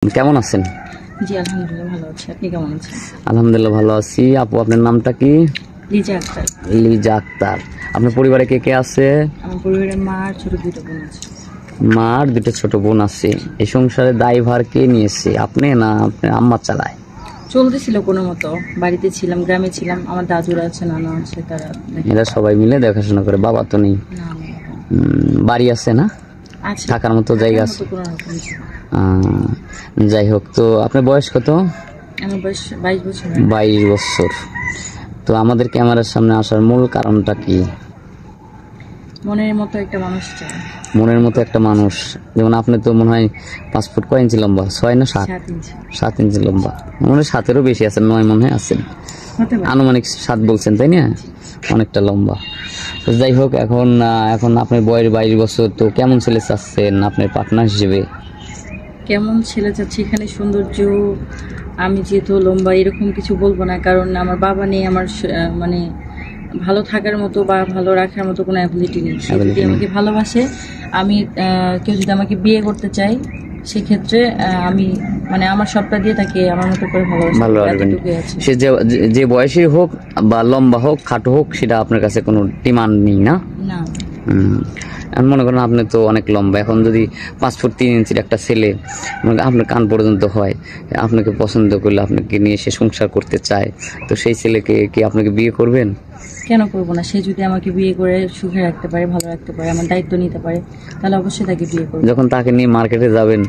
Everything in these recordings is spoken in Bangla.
কেমন আছেন? জি আলহামদুলিল্লাহ ভালো আছি। আপনি কেমন আছেন? আলহামদুলিল্লাহ ভালো আছি। আপু, আপনার নামটা কি? লিজা আক্তার। লিজা আক্তার। আপনার পরিবারে কে কে আছে? আমার পরিবারে মা আর ছোট দুটো বোন আছে। মা আর দুটো ছোট বোন আছে। এই সংসারে দায়ভার কে নিয়েছে, আপনি না আপনার আম্মা চালায়? চলতেছিল কোনো মতো, বাড়িতে ছিলাম, গ্রামে ছিলাম, আমার দাদুরা আছে, নানা আছে, তারা এরা সবাই মিলে দেখাশোনা করে। বাবা তো নেই। না বাড়ি আছে না? আছে, থাকার মতো জায়গা আছে? কোনো রকম ছিল। যাই হোক, তো আপনার বয়স কত? আমার বয়স 22 বছর। 22 বছর। তো আমাদের ক্যামেরার সামনে আসার মূল কারণটা কি? মনের মতো একটা মানুষ চাই। মনের মতো একটা মানুষ, যেমন আপনি তো মনে হয় 5 ফুট কয় ইঞ্চি লম্বা? 6 না 7? 7 ইঞ্চি। 7 ইঞ্চি লম্বা। মনে হয় 7-এরও বেশি আছেন, 9 মনে হয় আছেন। হতে পারে। আনুমানিক 7 বলছেন, তাই না? অনেকটা লম্বা। তো যাই হোক, এখন আপনার বয়স 22 বছর। তো কেমন ছেলে চাচ্ছেন আপনার পার্টনার হিসেবে? কেমন ছেলে চাচ্ছি, এখানে সৌন্দর্য, আমি যেহেতু লম্বা, এরকম কিছু বলবো না, কারণ আমার বাবা নেই, আমার মানে ভালো থাকার মতো বা ভালো রাখার মতো কোনো অ্যাবিলিটি নেই। সে যদি আমাকে ভালোবাসে, আমি কেউ যদি আমাকে বিয়ে করতে চাই, সেক্ষেত্রে আমি মানে আমার সবটা দিয়ে তাকে আমার মতো করে ভালোবাসি। সে যে বয়সী হোক বা লম্বা হোক, খাটো হোক, সেটা আপনার কাছে কোনো ডিমান্ড নেই না? না। মনে করেন আপনি তো অনেক লম্বা, এখন যদি 5 ফুট 3 ইঞ্চির একটা ছেলে আপনার কান পর্যন্ত হয়, আপনাকে পছন্দ করলে, আপনাকে নিয়ে সে সংসার করতে চায়, তো সেই ছেলেকে কি আপনাকে বিয়ে করবেন? কেন করবো না? সে যদি আমাকে বিয়ে করে সুখে রাখতে পারে, ভালো রাখতে পারে, আমার দায়িত্ব নিতে পারে, তাহলে অবশ্যই তাকে বিয়ে করবো। যখন তাকে নিয়ে মার্কেটে যাবেন,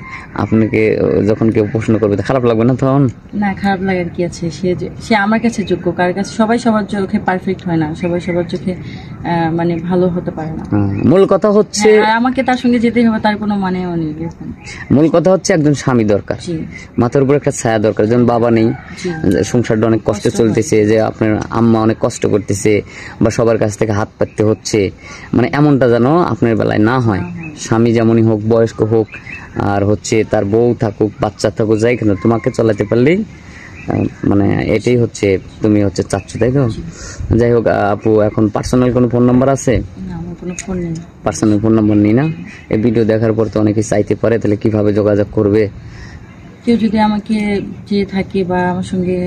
আপনাকে যখন কেউ প্রশ্ন করবে, খারাপ লাগবে না তখন? না, খারাপ লাগার কি আছে? সে আমার কাছে যোগ্য, কার কাছে? সবাই সবার চোখে পারফেক্ট হয় না, সবাই সবার চোখে মানে ভালো হতে পারে না। মূল কথা হচ্ছে আমাকে তার সঙ্গে যেতেই হবে, তার কোনো মানেও নেই। মূল কথা হচ্ছে একজন স্বামী দরকার, মাথার উপর একটা ছায়া দরকার। যেমন বাবা নেই, সংসারটা অনেক কষ্টে চলতেছে, যে আপনার আম্মা অনেক কষ্ট করতেছে, বা সবার কাছ থেকে হাত পাততে হচ্ছে, মানে এমনটা যেন আপনার বেলায় না হয়। স্বামী যেমনই হোক, বয়স্ক হোক, আর হচ্ছে তার বউ থাকুক, বাচ্চা থাকুক, যাই কেন, তোমাকে চালাতে পারলেই মানে এটাই হচ্ছে, তুমি হচ্ছে চাচ্ছ, তাই তো? যাই হোক আপু, এখন পার্সোনাল কোনো ফোন নাম্বার আছে? পার্সোনাল ফোন নাম্বার নেই না? এই ভিডিও দেখার পর তো অনেকে চাইতে পারে, তাহলে কিভাবে যোগাযোগ করবে? কেউ যদি আমাকে চেয়ে থাকে বা আমার সঙ্গে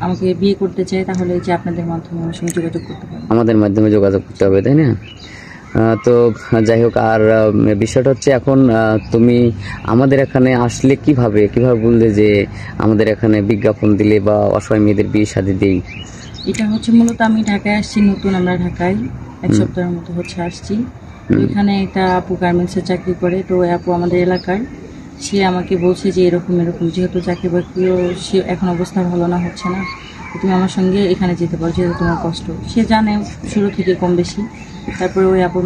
আমাকে বিয়ে করতে চায়, তাহলে যে আপনাদের মাধ্যমে আমার সঙ্গে যোগাযোগ করতে পারবে। আমাদের মাধ্যমে যোগাযোগ করতে হবে, তাই না? তো যাই হোক, আর বিষয়টা হচ্ছে, এখন তুমি আমাদের এখানে আসলে কিভাবে বললে যে আমাদের এখানে বিজ্ঞাপন দিলে বা অসহায় মেয়েদের বিয়ে শাদী দেই? এটা হচ্ছে মূলত আমি ঢাকায় আসছি নতুন, আমরা ঢাকায় 1 সপ্তাহের মতো হচ্ছে আসছি। এখানে একটা আপু গার্মেন্টসে চাকরি করে, তো আপু আমাদের এলাকার, সে আমাকে বলছে যে এরকম যেহেতু চাকরি বাকরিও সে এখন অবস্থা ভালো না, হচ্ছে না, তুমি আমার সঙ্গে এখানে যেতে পারো, যেহেতু তোমার কষ্ট। সে জানে শুরু থেকে কম বেশি। তারপরে ওই আপুর